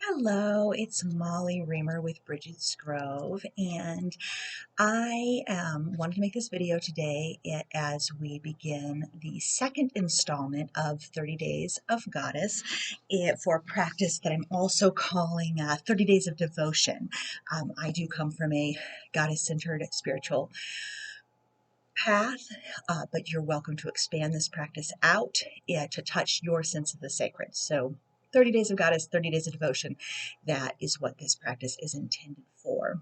Hello, it's Molly Reamer with Bridget's Grove, and I wanted to make this video today as we begin the second installment of 30 Days of Goddess for a practice that I'm also calling 30 Days of Devotion. I do come from a goddess-centered spiritual path, but you're welcome to expand this practice out to touch your sense of the sacred. So 30 Days of Goddess, 30 Days of Devotion, that is what this practice is intended for.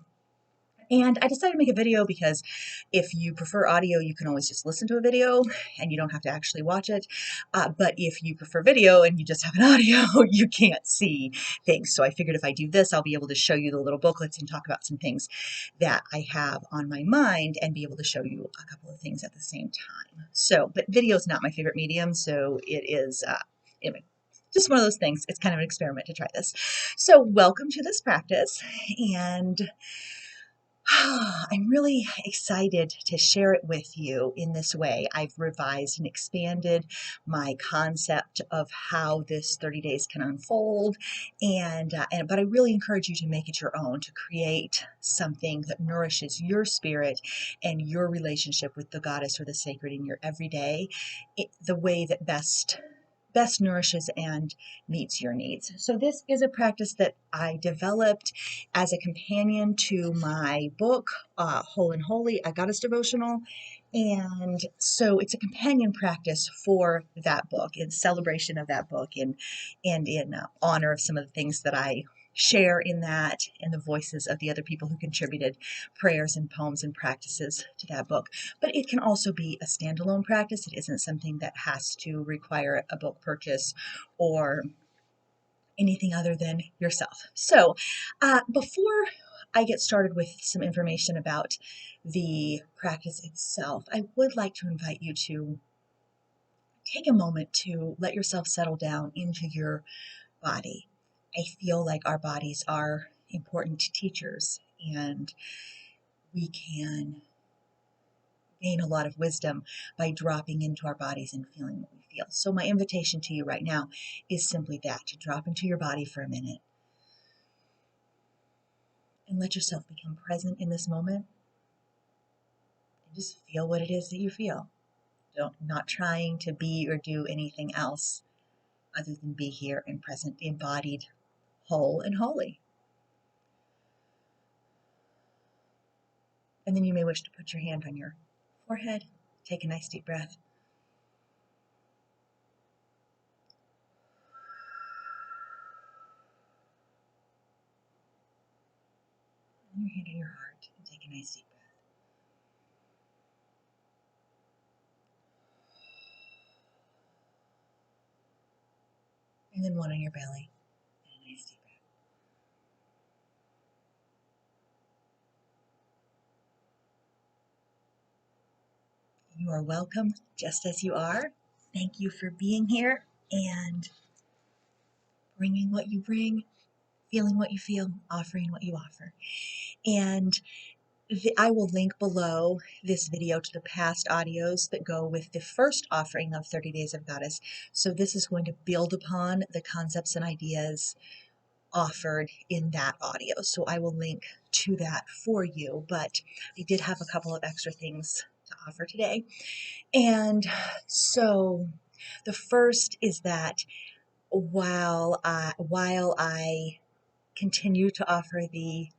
And I decided to make a video because if you prefer audio, you can always just listen to a video and you don't have to actually watch it. But if you prefer video and you just have an audio, you can't see things. So I figured if I do this, I'll be able to show you the little booklets and talk about some things that I have on my mind and be able to show you a couple of things at the same time. So, but video is not my favorite medium, so it is, anyway, just one of those things. It's kind of an experiment to try this. So welcome to this practice, and I'm really excited to share it with you in this way. I've revised and expanded my concept of how this 30 days can unfold, but I really encourage you to make it your own, to create something that nourishes your spirit and your relationship with the goddess or the sacred in your everyday, the way that best nourishes and meets your needs. So this is a practice that I developed as a companion to my book, Whole and Holy, a Goddess Devotional. And so it's a companion practice for that book, in celebration of that book, and in honor of some of the things that I share in that, and the voices of the other people who contributed prayers and poems and practices to that book. But it can also be a standalone practice. It isn't something that has to require a book purchase or anything other than yourself. So before I get started with some information about the practice itself, I would like to invite you to take a moment to let yourself settle down into your body. I feel like our bodies are important teachers, and we can gain a lot of wisdom by dropping into our bodies and feeling what we feel. So my invitation to you right now is simply that, to drop into your body for a minute and let yourself become present in this moment and just feel what it is that you feel. Not trying to be or do anything else other than be here and present, embodied, whole and holy. And then you may wish to put your hand on your forehead, take a nice deep breath. And your hand on your heart and take a nice deep breath. And then one on your belly and a nice deep breath. You are welcome just as you are. Thank you for being here and bringing what you bring, feeling what you feel, offering what you offer. And I will link below this video to the past audios that go with the first offering of 30 Days of Goddess. So this is going to build upon the concepts and ideas offered in that audio. So I will link to that for you, but I did have a couple of extra things to offer today. And so the first is that while I continue to offer the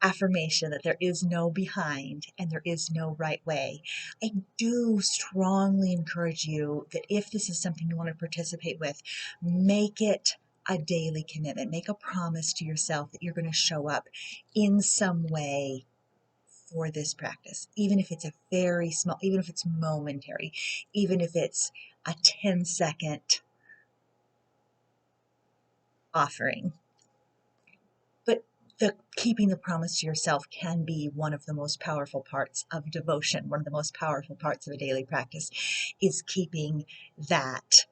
affirmation that there is no behind and there is no right way, I do strongly encourage you that if this is something you want to participate with, make it a daily commitment. Make a promise to yourself that you're going to show up in some way for this practice, even if it's a very small, even if it's momentary, even if it's a 10-second offering. But keeping the promise to yourself can be one of the most powerful parts of devotion. One of the most powerful parts of a daily practice is keeping that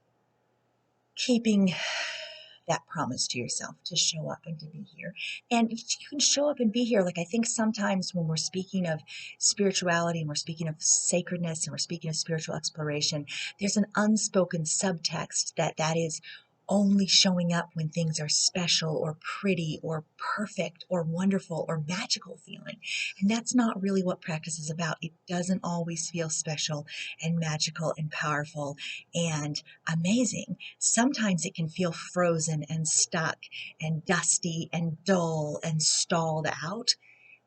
promise to yourself to show up and to be here. And you can show up and be here. Like, I think sometimes when we're speaking of spirituality and we're speaking of sacredness and we're speaking of spiritual exploration, there's an unspoken subtext that is only showing up when things are special or pretty or perfect or wonderful or magical feeling. And that's not really what practice is about. It doesn't always feel special and magical and powerful and amazing. Sometimes it can feel frozen and stuck and dusty and dull and stalled out,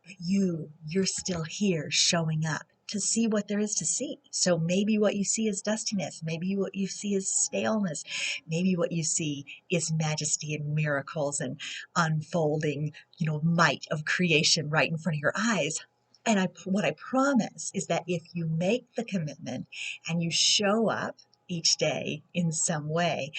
but you're still here showing up to see what there is to see. So maybe what you see is dustiness, maybe what you see is staleness, maybe what you see is majesty and miracles and unfolding, might of creation right in front of your eyes. And what I promise is that if you make the commitment and you show up each day in some way,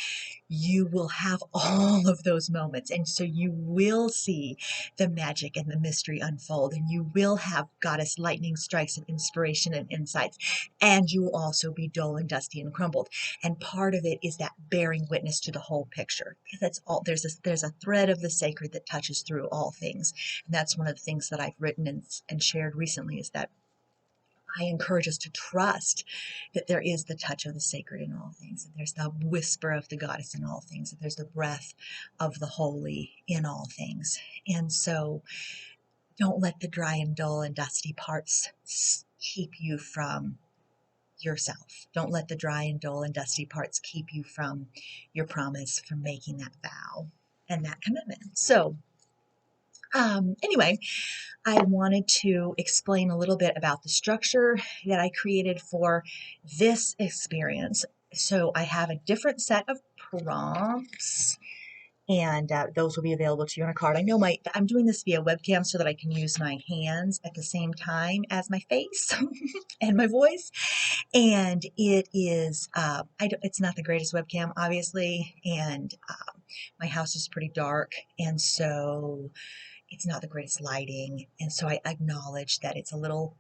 you will have all of those moments. And so you will see the magic and the mystery unfold, and you will have goddess lightning strikes of inspiration and insights. And you will also be dull and dusty and crumbled. And part of it is that bearing witness to the whole picture. That's all. There's a thread of the sacred that touches through all things. And that's one of the things that I've written and shared recently, is that I encourage us to trust that there is the touch of the sacred in all things, that there's the whisper of the goddess in all things, that there's the breath of the holy in all things. And so don't let the dry and dull and dusty parts keep you from yourself. Don't let the dry and dull and dusty parts keep you from your promise, from making that vow and that commitment. So anyway, I wanted to explain a little bit about the structure that I created for this experience. So I have a different set of prompts, and those will be available to you on a card. I know I'm doing this via webcam so that I can use my hands at the same time as my face and my voice. And it is, it's not the greatest webcam, obviously, and my house is pretty dark, and so it's not the greatest lighting, and so I acknowledge that it's a little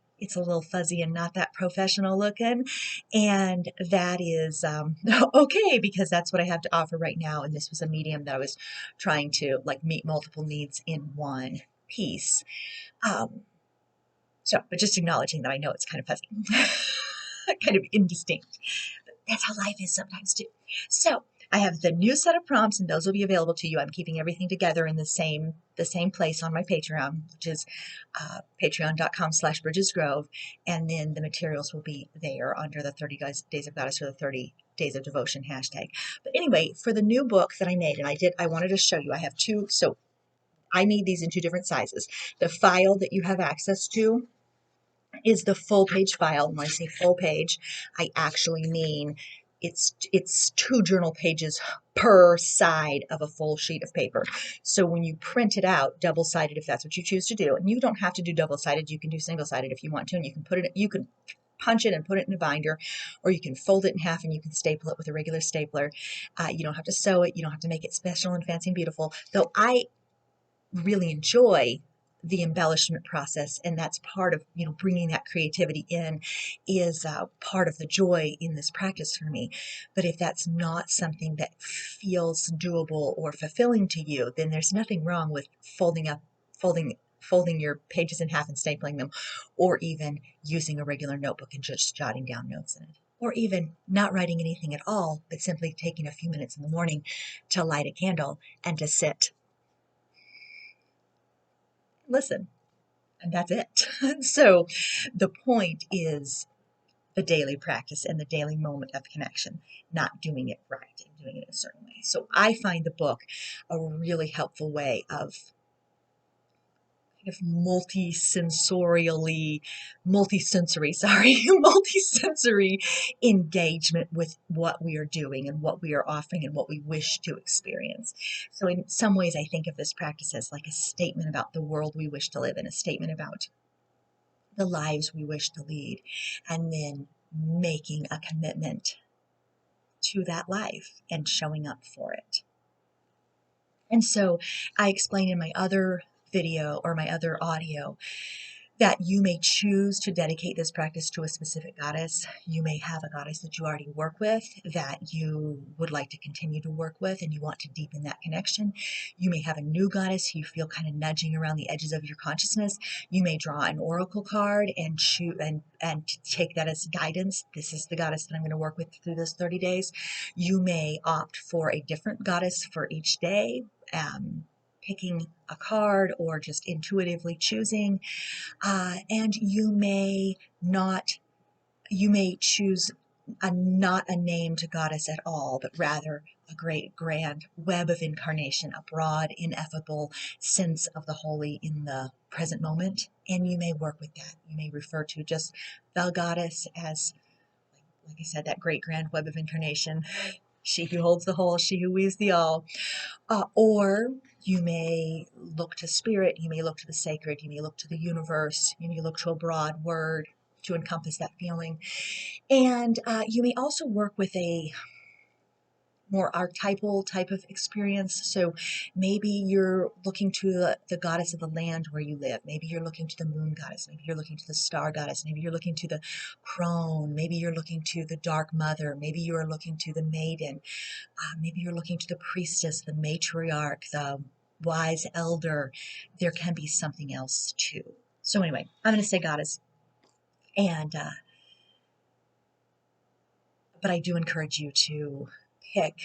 fuzzy and not that professional looking, and that is okay, because that's what I have to offer right now. And this was a medium that I was trying to meet multiple needs in one piece. But just acknowledging that I know it's kind of fuzzy, kind of indistinct. But that's how life is sometimes too. So I have the new set of prompts, and those will be available to you. I'm keeping everything together in the same place on my Patreon, which is patreon.com/BridgesGrove, and then the materials will be there under the 30 Days of Goddess, or the 30 Days of Devotion hashtag. But anyway, for the new book that I made, and I wanted to show you, I have two, so I made these in two different sizes. The file that you have access to is the full page file. When I say full page, I actually mean it's 2 journal pages per side of a full sheet of paper. So when you print it out, double-sided if that's what you choose to do, and you don't have to do double-sided, you can do single-sided if you want to, and you can punch it and put it in a binder, or you can fold it in half and you can staple it with a regular stapler. You don't have to sew it, you don't have to make it special and fancy and beautiful, though I really enjoy the embellishment process, and that's part of bringing that creativity in, is part of the joy in this practice for me. But if that's not something that feels doable or fulfilling to you, then there's nothing wrong with folding your pages in half and stapling them, or even using a regular notebook and just jotting down notes in it, or even not writing anything at all, but simply taking a few minutes in the morning to light a candle and to sit, listen, and that's it. So the point is the daily practice and the daily moment of connection, not doing it right and doing it a certain way. So I find the book a really helpful way of multisensory engagement with what we are doing and what we are offering and what we wish to experience. So in some ways, I think of this practice as like a statement about the world we wish to live in, a statement about the lives we wish to lead, and then making a commitment to that life and showing up for it. And so I explain in my other video or my other audio that you may choose to dedicate this practice to a specific goddess. You may have a goddess that you already work with that you would like to continue to work with and you want to deepen that connection. You may have a new goddess you feel kind of nudging around the edges of your consciousness. You may draw an oracle card and choose and take that as guidance. This is the goddess that I'm going to work with through this 30 days. You may opt for a different goddess for each day, picking a card or just intuitively choosing. And you may choose not a named goddess at all, but rather a great grand web of incarnation, a broad, ineffable sense of the holy in the present moment. And you may work with that. You may refer to just the goddess as, like I said, that great grand web of incarnation, she who holds the whole, she who weaves the all. Or you may look to spirit, you may look to the sacred, you may look to the universe, you may look to a broad word to encompass that feeling. And you may also work with a more archetypal type of experience. So maybe you're looking to the goddess of the land where you live. Maybe you're looking to the moon goddess. Maybe you're looking to the star goddess. Maybe you're looking to the crone. Maybe you're looking to the dark mother. Maybe you're looking to the maiden. Maybe you're looking to the priestess, the matriarch, the wise elder. There can be something else too. So anyway, I'm going to say goddess. And but I do encourage you to pick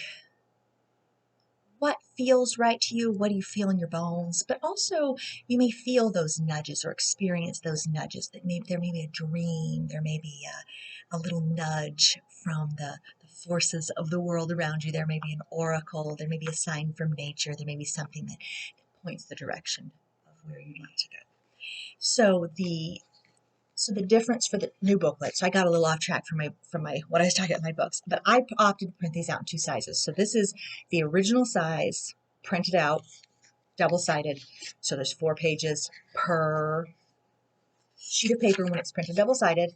what feels right to you, what do you feel in your bones, but also you may feel those nudges or experience those nudges. That there may be a dream, there may be a little nudge from the forces of the world around you. There may be an oracle, there may be a sign from nature, there may be something that points the direction of where you'd like to go. So the difference for the new booklet, so I got a little off track from my what I was talking about in my books, but I opted to print these out in 2 sizes. So this is the original size, printed out, double-sided. So there's 4 pages per sheet of paper when it's printed double-sided.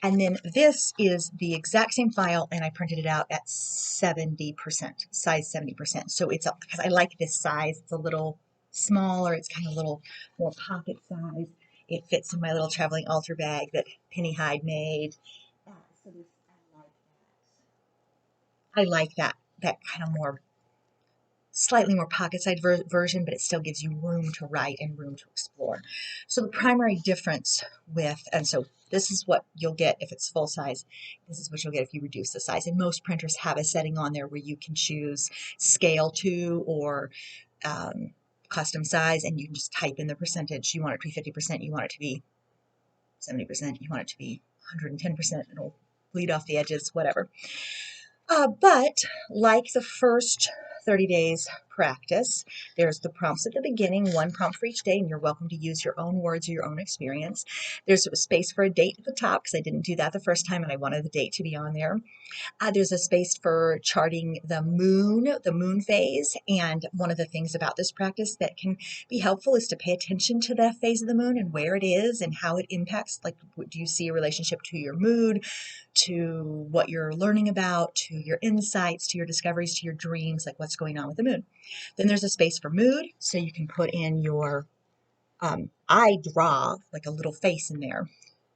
And then this is the exact same file, and I printed it out at 70%, size 70%. So it's because I like this size. It's a little smaller. It's kind of a little more pocket size. It fits in my little traveling altar bag that Penny Hyde made. So I like that kind of more, slightly more pocket-sized version, but it still gives you room to write and room to explore. So the primary difference and so this is what you'll get if it's full size. This is what you'll get if you reduce the size. And most printers have a setting on there where you can choose scale to or custom size, and you can just type in the percentage. You want it to be 50%, you want it to be 70%, you want it to be 110%, it'll bleed off the edges, whatever. But like the first 30 days practice, there's the prompts at the beginning, 1 prompt for each day, and you're welcome to use your own words or your own experience. There's a space for a date at the top because I didn't do that the first time and I wanted the date to be on there. There's a space for charting the moon phase, and one of the things about this practice that can be helpful is to pay attention to the phase of the moon and where it is and how it impacts. Like, do you see a relationship to your mood, to what you're learning about, to your insights, to your discoveries, to your dreams, like what's going on with the moon. Then there's a space for mood, so you can put in your, I draw like a little face in there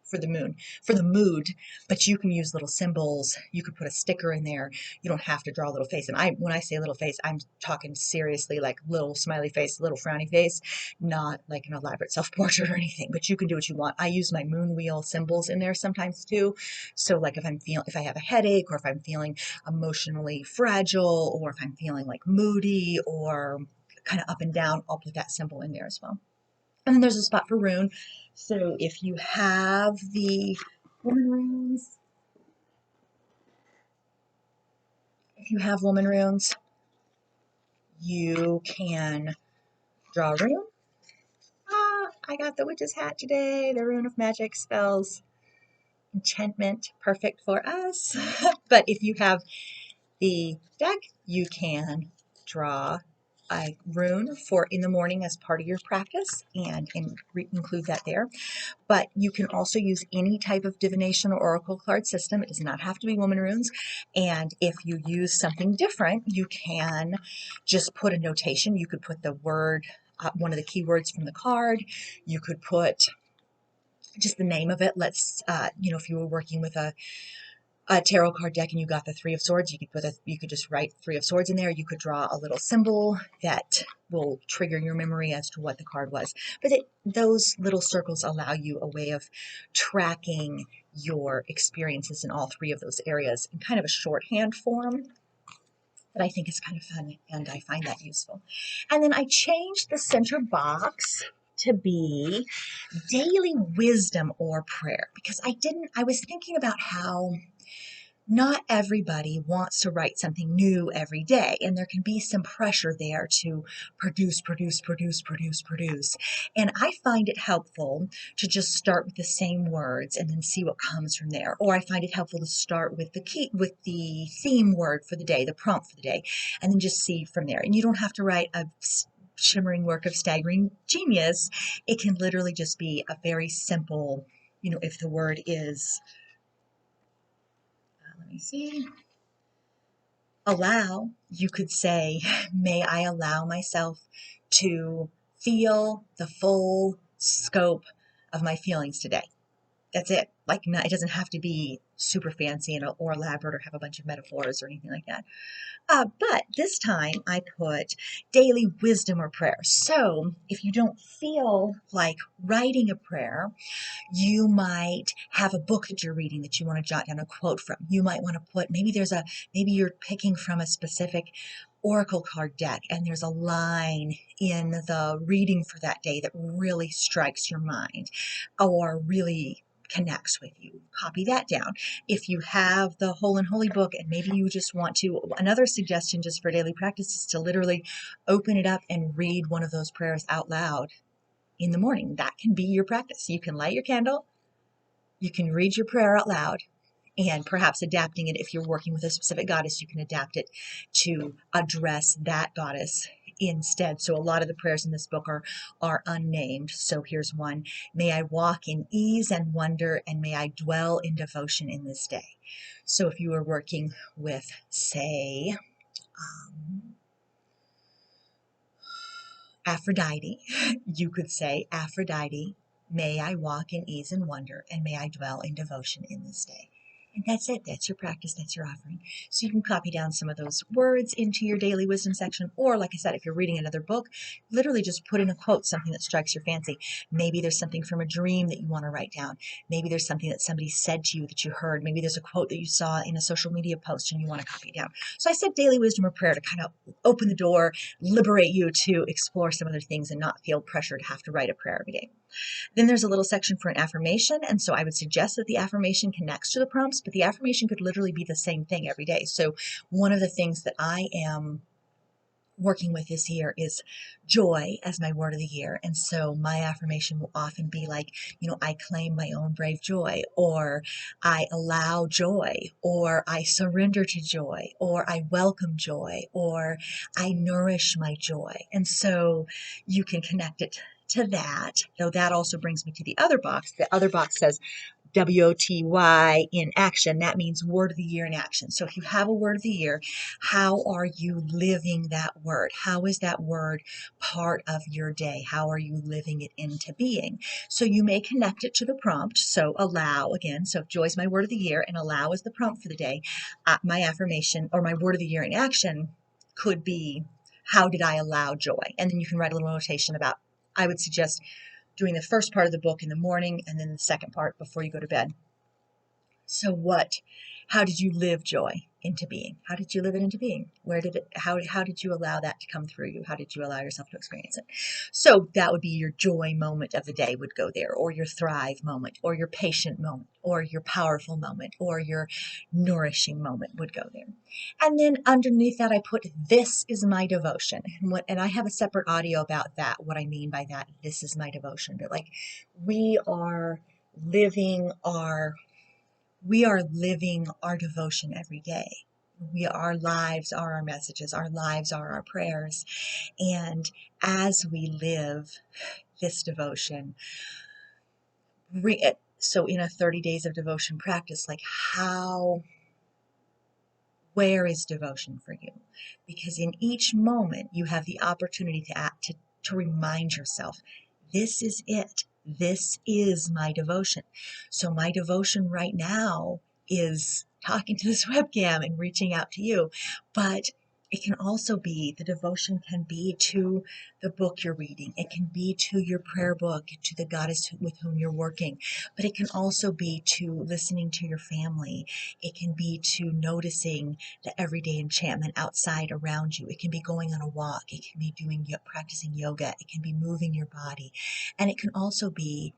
for the mood, but you can use little symbols. You could put a sticker in there. You don't have to draw a little face. And when I say little face, I'm talking seriously, like little smiley face, little frowny face, not like an elaborate self-portrait or anything, but you can do what you want. I use my moon wheel symbols in there sometimes too. So like if I have a headache, or if I'm feeling emotionally fragile, or if I'm feeling like moody or kind of up and down, I'll put that symbol in there as well. And then there's a spot for rune. So if you have the woman runes, you can draw a rune. I got the witch's hat today, the rune of magic, spells, enchantment, perfect for us. But if you have the deck, you can draw a rune for in the morning as part of your practice and include that there. But you can also use any type of divination or oracle card system. It does not have to be woman runes. And if you use something different, you can just put a notation. You could put the word, one of the keywords from the card. You could put just the name of it. Let's, if you were working with a tarot card deck and you got the Three of Swords, you could just write Three of Swords in there. You could draw a little symbol that will trigger your memory as to what the card was. But those little circles allow you a way of tracking your experiences in all three of those areas in kind of a shorthand form that I think is kind of fun, and I find that useful. And then I changed the center box to be daily wisdom or prayer, because I was thinking about how not everybody wants to write something new every day, and there can be some pressure there to produce, produce, produce, produce, produce. And I find it helpful to just start with the same words and then see what comes from there. Or I find it helpful to start with the theme word for the day, the prompt for the day, and then just see from there. And you don't have to write a shimmering work of staggering genius. It can literally just be a very simple, if the word is, let me see, allow, you could say, may I allow myself to feel the full scope of my feelings today. That's it. Like, it doesn't have to be super fancy or elaborate or have a bunch of metaphors or anything like that. But this time I put daily wisdom or prayer. So if you don't feel like writing a prayer, you might have a book that you're reading that you want to jot down a quote from. You might want to put, maybe you're picking from a specific oracle card deck and there's a line in the reading for that day that really strikes your mind or really connects with you. Copy that down. If you have the Whole and Holy book and maybe you just want to, another suggestion just for daily practice is to literally open it up and read one of those prayers out loud in the morning. That can be your practice. You can light your candle, you can read your prayer out loud, and perhaps adapting it, if you're working with a specific goddess, you can adapt it to address that goddess instead. So a lot of the prayers in this book are unnamed. So here's one: may I walk in ease and wonder, and may I dwell in devotion in this day. So if you are working with, say, Aphrodite, you could say, Aphrodite, may I walk in ease and wonder, and may I dwell in devotion in this day. And that's it. That's your practice. That's your offering. So you can copy down some of those words into your daily wisdom section. Or, like I said, if you're reading another book, literally just put in a quote, something that strikes your fancy. Maybe there's something from a dream that you want to write down. Maybe there's something that somebody said to you that you heard. Maybe there's a quote that you saw in a social media post and you want to copy it down. So I said daily wisdom or prayer to kind of open the door, liberate you to explore some other things and not feel pressure to have to write a prayer every day. Then there's a little section for an affirmation, and so I would suggest that the affirmation connects to the prompts, but the affirmation could literally be the same thing every day. So one of the things that I am working with this year is joy as my word of the year. And so my affirmation will often be like, I claim my own brave joy, or I allow joy, or I surrender to joy, or I welcome joy, or I nourish my joy. And so you can connect it to that, though that also brings me to the other box. The other box says WOTY in action. That means word of the year in action. So if you have a word of the year, how are you living that word? How is that word part of your day? How are you living it into being? So you may connect it to the prompt. So allow, again, so if joy is my word of the year and allow is the prompt for the day, my affirmation or my word of the year in action could be, how did I allow joy? And then you can write a little notation about, I would suggest doing the first part of the book in the morning and then the second part before you go to bed. So how did you live joy into being? How did you live it into being? How did you allow that to come through you? How did you allow yourself to experience it? So that would be your joy moment of the day would go there, or your thrive moment, or your patient moment, or your powerful moment, or your nourishing moment would go there. And then underneath that, I put, this is my devotion. And I have a separate audio about that, what I mean by that, this is my devotion. But like, we are living our devotion every day. Our lives are our messages. Our lives are our prayers. And as we live this devotion, so in a 30 days of devotion practice, like where is devotion for you? Because in each moment, you have the opportunity to remind yourself, this is it. This is my devotion. So my devotion right now is talking to this webcam and reaching out to you. But it can also be, the devotion can be to the book you're reading. It can be to your prayer book, to the goddess with whom you're working. But it can also be to listening to your family. It can be to noticing the everyday enchantment outside around you. It can be going on a walk. It can be practicing yoga. It can be moving your body. And it can also be,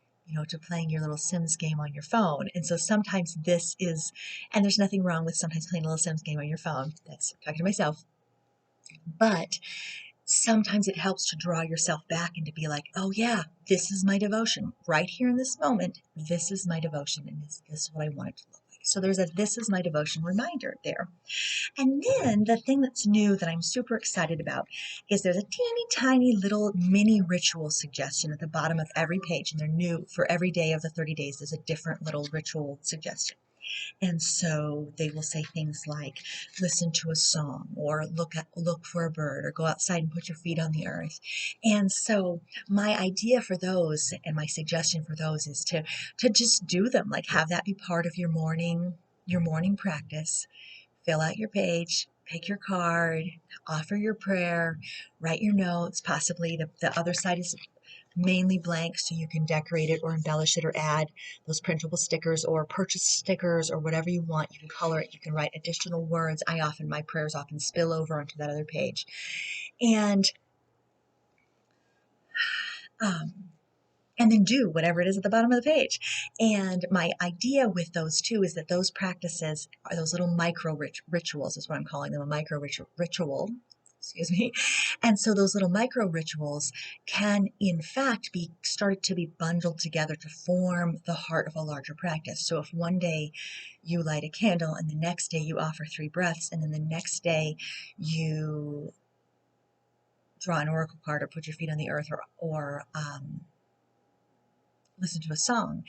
to playing your little Sims game on your phone. And so sometimes this is, and there's nothing wrong with sometimes playing a little Sims game on your phone. That's talking to myself. But sometimes it helps to draw yourself back and to be like, oh yeah, this is my devotion. Right here in this moment, this is my devotion, and this is what I want it to look like. So there's a this is my devotion reminder there. And then the thing that's new that I'm super excited about is there's a teeny tiny little mini ritual suggestion at the bottom of every page, and they're new for every day of the 30 days. There's a different little ritual suggestion. And so they will say things like listen to a song, or look for a bird, or go outside and put your feet on the earth. And so my idea for those, and my suggestion for those, is to just do them, like have that be part of your morning practice. Fill out your page, pick your card, offer your prayer, write your notes. Possibly the other side is mainly blank, so you can decorate it or embellish it or add those printable stickers or purchase stickers or whatever you want. You can color it, you can write additional words. My prayers often spill over onto that other page. And um, and then do whatever it is at the bottom of the page. And my idea with those two is that those practices are those little micro rituals, is what I'm calling them, a micro ritual. Excuse me. And so those little micro rituals can, in fact, be started to be bundled together to form the heart of a larger practice. So if one day you light a candle, and the next day you offer 3 breaths, and then the next day you draw an oracle card, or put your feet on the earth, or listen to a song.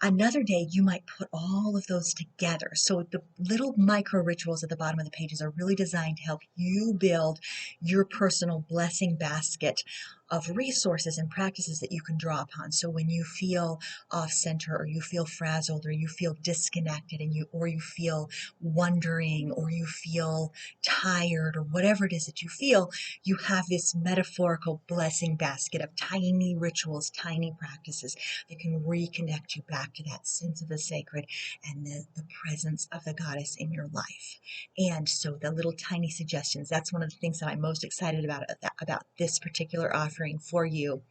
Another day, you might put all of those together. So the little micro rituals at the bottom of the pages are really designed to help you build your personal blessing basket of resources and practices that you can draw upon. So when you feel off center, or you feel frazzled, or you feel disconnected, or you feel wondering, or you feel tired, or whatever it is that you feel, you have this metaphorical blessing basket of tiny rituals, tiny practices that can reconnect you back to that sense of the sacred and the presence of the goddess in your life. And so the little tiny suggestions, that's one of the things that I'm most excited about this particular offering for you,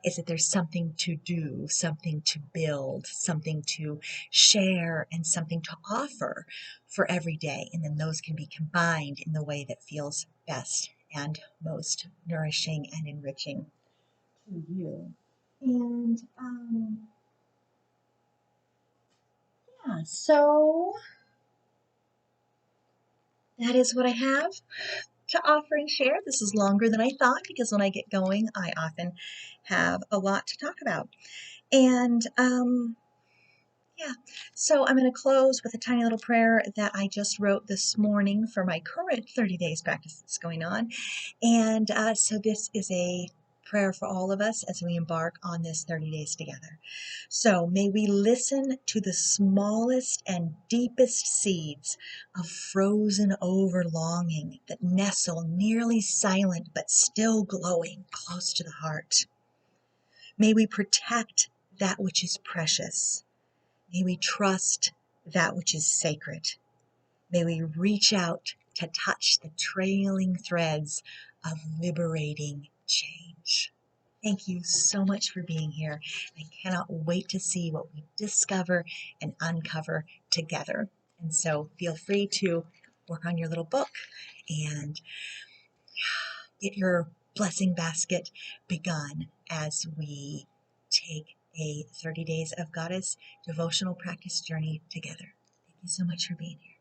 is that there's something to do, something to build, something to share, and something to offer for every day. And then those can be combined in the way that feels best and most nourishing and enriching to you. And yeah, so that is what I have to offer and share. This is longer than I thought, because when I get going, I often have a lot to talk about. And yeah, so I'm going to close with a tiny little prayer that I just wrote this morning for my current 30 days practice that's going on. And so this is a prayer for all of us as we embark on this 30 days together. So may we listen to the smallest and deepest seeds of frozen over longing that nestle nearly silent but still glowing close to the heart. May we protect that which is precious. May we trust that which is sacred. May we reach out to touch the trailing threads of liberating change. Thank you so much for being here. I cannot wait to see what we discover and uncover together. And so feel free to work on your little book and get your blessing basket begun as we take a 30 Days of Goddess devotional practice journey together. Thank you so much for being here.